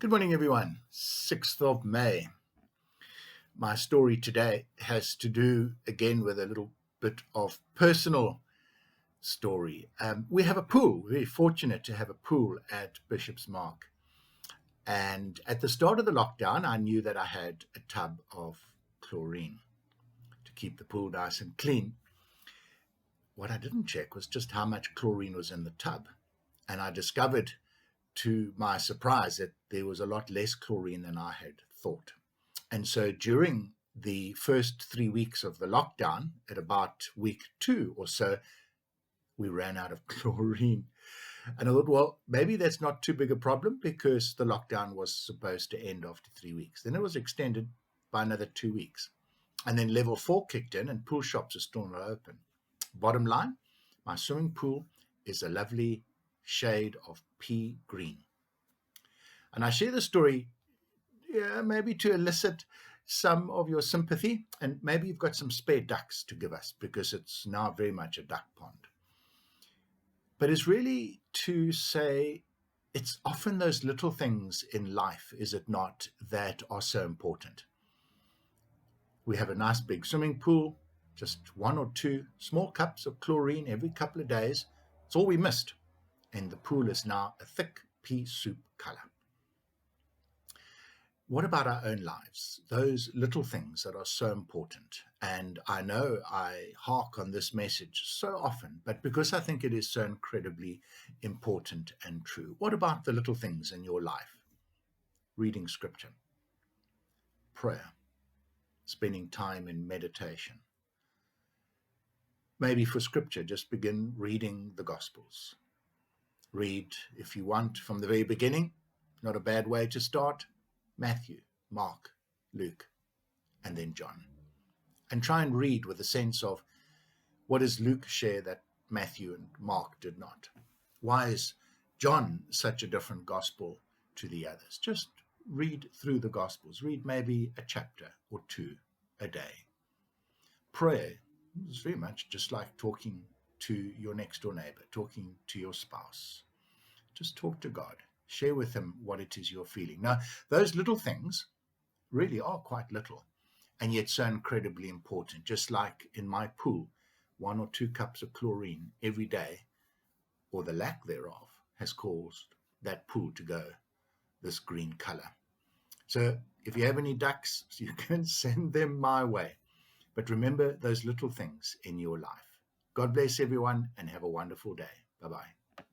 Good morning, everyone. 6th of May. My story today has to do again with a little bit of personal story. We have a pool. We're very fortunate to have a pool at Bishop's Mark. And at the start of the lockdown, I knew that I had a tub of chlorine to keep the pool nice and clean. What I didn't check was just how much chlorine was in the tub. And I discovered, to my surprise, that there was a lot less chlorine than I had thought. And so during the first 3 weeks of the lockdown, at about week 2 or so, we ran out of chlorine. And I thought, well, maybe that's not too big a problem because the lockdown was supposed to end after 3 weeks. Then it was extended by another 2 weeks. And then level 4 kicked in and pool shops are still not open. Bottom line, my swimming pool is a lovely shade of pea green. And I share the story maybe to elicit some of your sympathy, and maybe you've got some spare ducks to give us because it's now very much a duck pond. But it's really to say it's often those little things in life, is it not, that are so important. We have a nice big swimming pool, just 1 or 2 small cups of chlorine every couple of days. It's all we missed. And the pool is now a thick pea soup color. What about our own lives? Those little things that are so important. And I know I hark on this message so often, but because I think it is so incredibly important and true. What about the little things in your life? Reading scripture, prayer, spending time in meditation. Maybe for scripture, just begin reading the Gospels. Read, if you want, from the very beginning. Not a bad way to start. Matthew, Mark, Luke, and then John. And try and read with a sense of, what does Luke share that Matthew and Mark did not? Why is John such a different gospel to the others? Just read through the Gospels. Read maybe a chapter or 2 a day. Prayer is very much just like talking to your next door neighbor, talking to your spouse. Just talk to God. Share with him what it is you're feeling. Now, those little things really are quite little, and yet so incredibly important. Just like in my pool, 1 or 2 cups of chlorine every day, or the lack thereof, has caused that pool to go this green color. So if you have any ducks, you can send them my way. But remember those little things in your life. God bless everyone and have a wonderful day. Bye-bye.